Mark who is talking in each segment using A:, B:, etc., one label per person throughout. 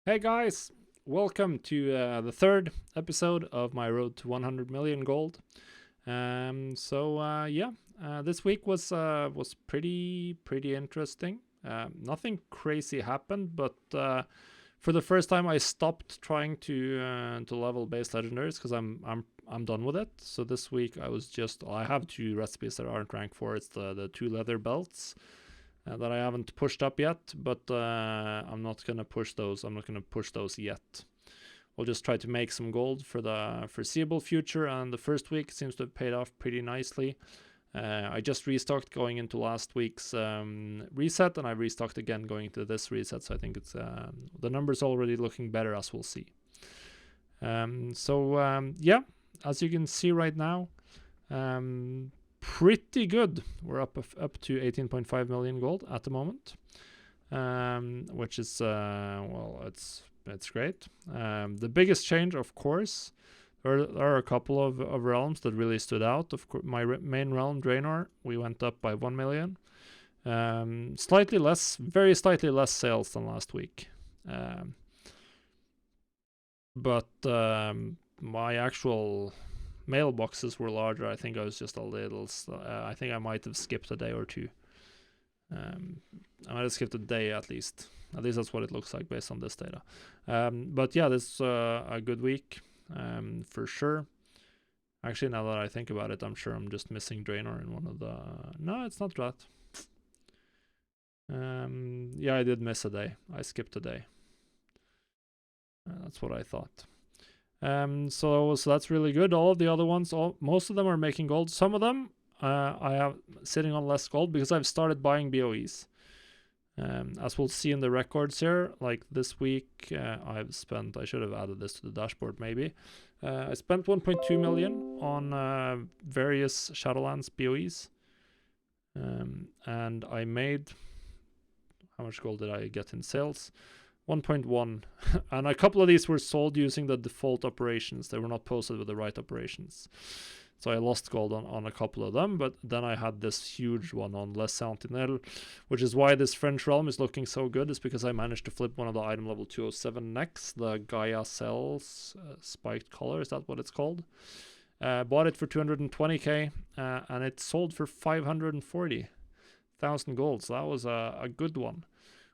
A: Hey guys, welcome to the third episode of my road to 100 million gold. This week was pretty interesting. Nothing crazy happened, but for the first time I stopped trying to level base legendaries because I'm done with it. So this week I have two recipes that aren't ranked 4. It's the two leather belts that I haven't pushed up yet, but I'm not gonna push those. I'm not gonna push those yet. We'll just try to make some gold for the foreseeable future, and the first week seems to have paid off pretty nicely. I just restocked going into last week's reset, and I restocked again going into this reset. So I think it's the numbers already looking better, as we'll see. As you can see right now, pretty good. We're up to 18.5 million gold at the moment, which is it's great. The biggest change, of course, there are a couple of realms that really stood out. Of course, my main realm, Draenor, we went up by 1 million. Slightly less, very slightly less sales than last week. But my actual mailboxes were larger. I think I was just a little. I think I might have skipped a day or two. I might have skipped a day at least. At least that's what it looks like based on this data. But yeah, this is a good week for sure. Actually, now that I think about it, I'm sure I'm just missing Draenor in one of the. No, it's not that. Yeah, I did miss a day. I skipped a day. That's what I thought. So that's really good. All of the other ones, most of them are making gold. Some of them I have sitting on less gold because I've started buying BOEs. As we'll see in the records here, like this week, I've spent. I should have added this to the dashboard maybe. I spent 1.2 million on various Shadowlands BOEs, and I made. How much gold did I get in sales? 1.1, and a couple of these were sold using the default operations. They were not posted with the right operations, so I lost gold on a couple of them. But then I had this huge one on Les Sentinel, which is why this French realm is looking so good. Is because I managed to flip one of the item level 207 necks, the Gaia Cells spiked collar. Is that what it's called? Bought it for 220k, and it sold for 540,000 gold. So that was a good one.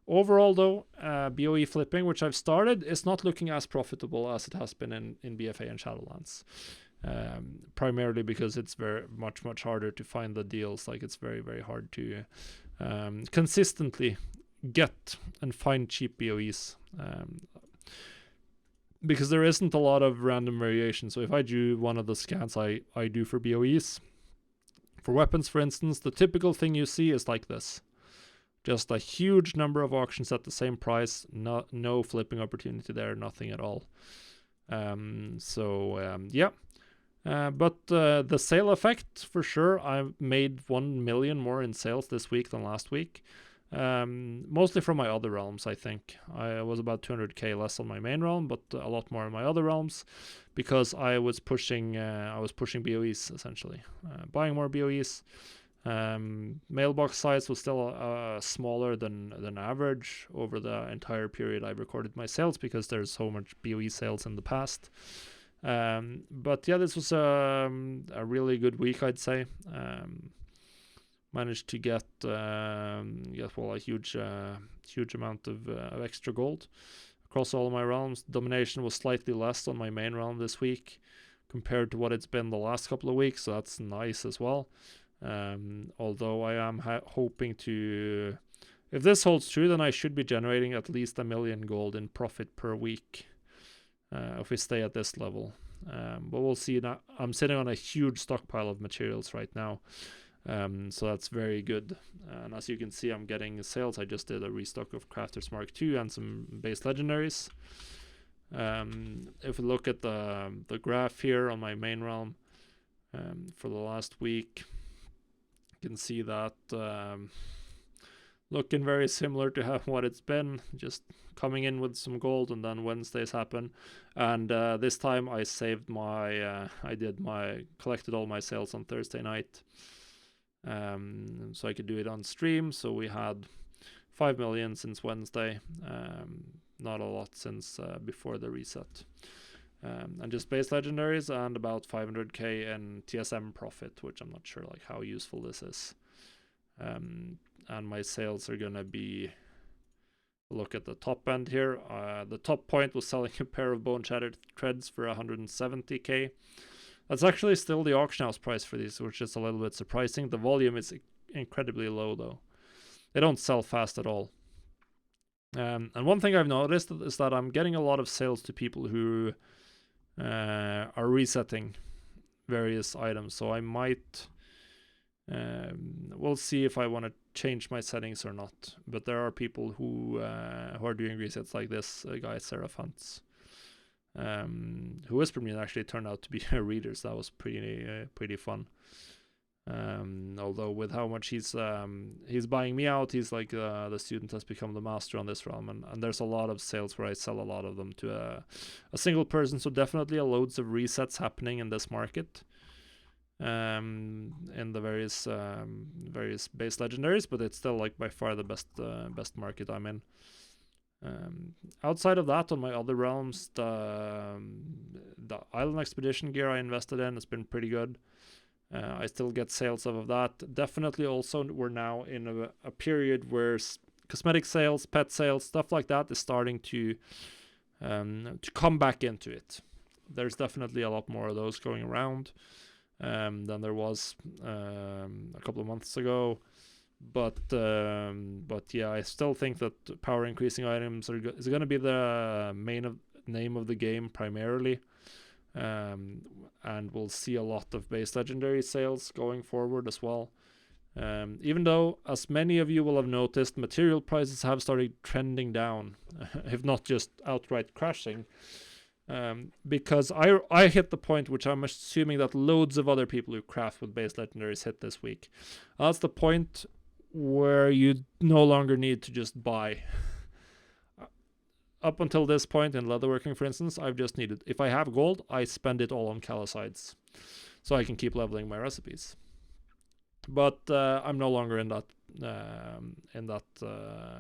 A: Overall, though, BOE flipping, which I've started, is not looking as profitable as it has been in BFA and Shadowlands. Primarily because it's very much harder to find the deals. Like, it's very hard to consistently get and find cheap BOEs. Because there isn't a lot of random variation. So if I do one of the scans I do for BOEs, for weapons, for instance, the typical thing you see is like this. Just a huge number of auctions at the same price, no flipping opportunity there, nothing at all. But the sale effect, for sure, I made 1 million more in sales this week than last week. Mostly from my other realms, I think. I was about 200k less on my main realm, but a lot more in my other realms, because I was pushing BOEs, essentially. Buying more BOEs. Mailbox size was still smaller than average over the entire period I recorded my sales, because there's so much BOE sales in the past. But yeah, this was a really good week, I'd say. Managed to get a huge amount of extra gold across all of my realms. Domination was slightly less on my main realm this week compared to what it's been the last couple of weeks, so that's nice as well. Although I am hoping to, if this holds true, then I should be generating at least 1 million gold in profit per week if we stay at this level. But we'll see. Now, I'm sitting on a huge stockpile of materials right now, so that's very good. And as you can see, I'm getting sales. I just did a restock of Crafters Mark II and some base legendaries. If we look at the graph here on my main realm for the last week, you can see that looking very similar to what it's been, just coming in with some gold, and then Wednesdays happen. And this time I saved my, collected all my sales on Thursday night, so I could do it on stream. So we had 5 million since Wednesday. not a lot since before the reset. And just base legendaries and about 500k in TSM profit, which I'm not sure like how useful this is. And my sales are gonna be, look at the top end here. The top point was selling a pair of bone shattered threads for 170k. That's actually still the auction house price for these, which is a little bit surprising. The volume is incredibly low though. They don't sell fast at all. And one thing I've noticed is that I'm getting a lot of sales to people who are resetting various items. So I might, we'll see if I want to change my settings or not. But there are people who are doing resets like this guy Seraphants, who whispered me and actually turned out to be a reader. So that was pretty fun. Although with how much he's buying me out, he's like the student has become the master on this realm, and there's a lot of sales where I sell a lot of them to a single person. So definitely loads of resets happening in this market, in the various base legendaries, but it's still like by far the best market I'm in. Outside of that, on my other realms, the island expedition gear I invested in has been pretty good. I still get sales of that. Definitely also we're now in a period where cosmetic sales, pet sales, stuff like that is starting to come back into it. There's definitely a lot more of those going around than there was a couple of months ago. But yeah, I still think that power increasing items is going to be the name of the game primarily. And we'll see a lot of base legendary sales going forward as well. Even though, as many of you will have noticed, material prices have started trending down, if not just outright crashing. Because I hit the point which I'm assuming that loads of other people who craft with base legendaries hit this week. That's the point where you no longer need to just buy. Up until this point in leatherworking, for instance, I've just needed, if I have gold, I spend it all on calicides, so I can keep leveling my recipes. But I'm no longer in that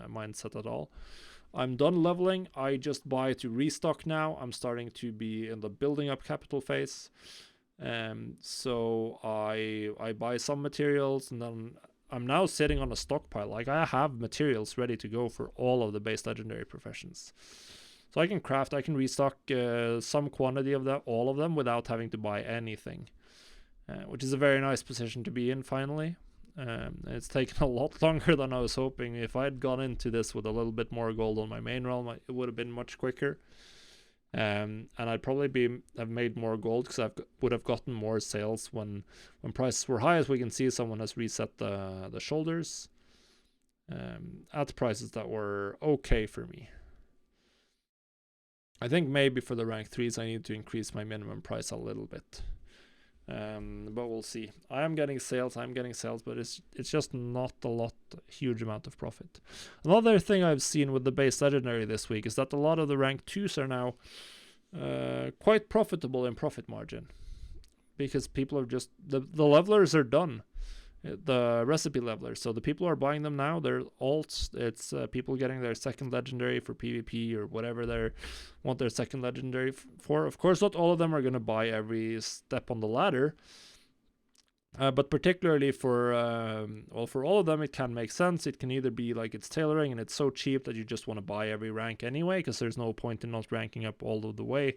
A: mindset at all. I'm done leveling. I just buy to restock now. I'm starting to be in the building up capital phase. So I buy some materials, and then I'm now sitting on a stockpile. Like, I have materials ready to go for all of the base legendary professions. So I can craft, I can restock some quantity of that, all of them, without having to buy anything. Which is a very nice position to be in, finally. It's taken a lot longer than I was hoping. If I had gone into this with a little bit more gold on my main realm, it would have been much quicker. And I'd probably have made more gold, because I would have gotten more sales when prices were high. As we can see, someone has reset the shoulders at prices that were okay for me. I think maybe for the rank 3s I need to increase my minimum price a little bit. But we'll see. I'm getting sales, but it's just not a huge amount of profit. Another thing I've seen with the base legendary this week is that a lot of the rank 2s are now quite profitable in profit margin, because people are just, the levelers are done, the recipe levelers. So the people who are buying them now, they're alts. It's people getting their second legendary for PvP or whatever they want their second legendary for. Of course, not all of them are going to buy every step on the ladder, but particularly for all of them, it can make sense. It can either be like it's tailoring and it's so cheap that you just want to buy every rank anyway, because there's no point in not ranking up all of the way.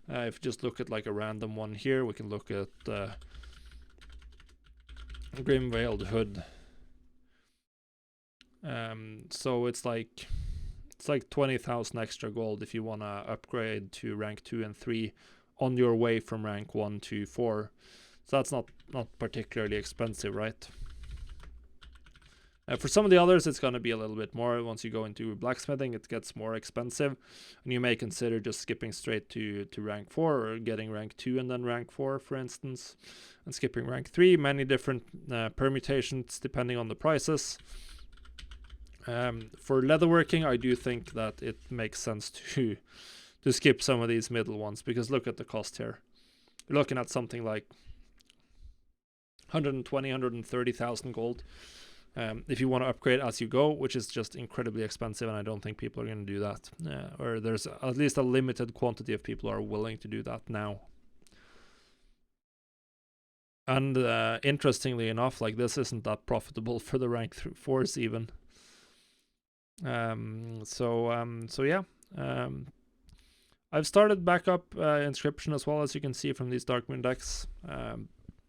A: If you just look at like a random one here, we can look at Grim Veiled Hood. So it's like 20,000 extra gold if you want to upgrade to rank 2 and 3 on your way from rank 1 to 4. So that's not particularly expensive, right? For some of the others, it's going to be a little bit more. Once you go into blacksmithing, it gets more expensive, and you may consider just skipping straight to rank 4, or getting rank 2 and then rank 4, for instance, and skipping rank 3. Many different permutations depending on the prices. For leatherworking, I do think that it makes sense to skip some of these middle ones, because look at the cost here. You're looking at something like 120,000, 130,000 gold if you want to upgrade as you go, which is just incredibly expensive, and I don't think people are going to do that. Or there's at least a limited quantity of people who are willing to do that now. And interestingly enough, like, this isn't that profitable for the rank 4s even. So yeah. I've started back up inscription as well, as you can see from these Darkmoon decks.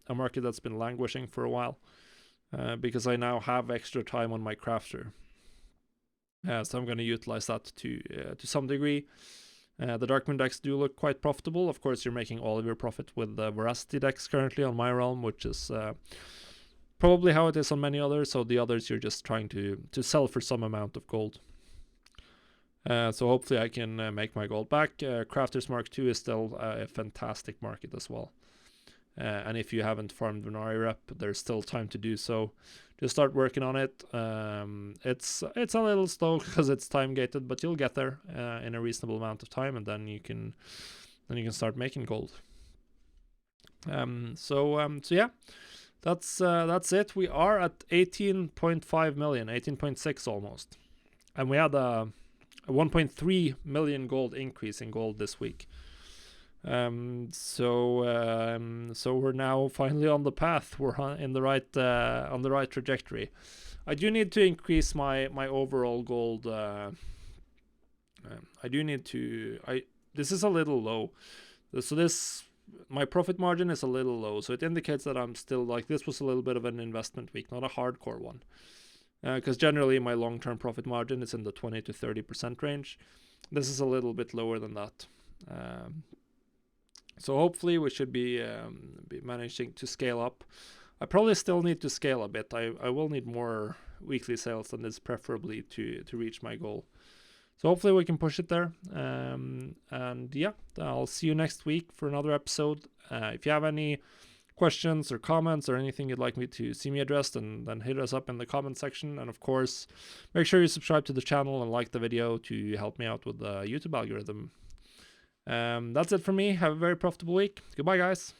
A: A market that's been languishing for a while, because I now have extra time on my crafter. So I'm going to utilize that to some degree. The Darkmoon decks do look quite profitable. Of course, you're making all of your profit with the Veracity decks currently on my realm, which is probably how it is on many others. So the others, you're just trying to sell for some amount of gold. So hopefully I can make my gold back. Crafters Mark II is still a fantastic market as well. And if you haven't farmed Venari Rep, there's still time to do so. Just start working on it. It's a little slow because it's time gated, but you'll get there in a reasonable amount of time, and then you can start making gold. So yeah, that's it. We are at 18.5 million, 18.6 almost, and we had a 1.3 million gold increase in gold this week. So we're now finally on the path. We're in the right on the right trajectory. I do need to increase my overall gold. I do need to. This is a little low. So my profit margin is a little low. So it indicates that I'm still, like, this was a little bit of an investment week, not a hardcore one. Because generally my long-term profit margin is in the 20 to 30% range. This is a little bit lower than that. So hopefully we should be managing to scale up. I probably still need to scale a bit. I will need more weekly sales than this, preferably to reach my goal. So hopefully we can push it there. And yeah, I'll see you next week for another episode. If you have any questions or comments or anything you'd like me to see me address, then hit us up in the comment section. And of course, make sure you subscribe to the channel and like the video to help me out with the YouTube algorithm. That's it for me. Have a very profitable week. Goodbye, guys.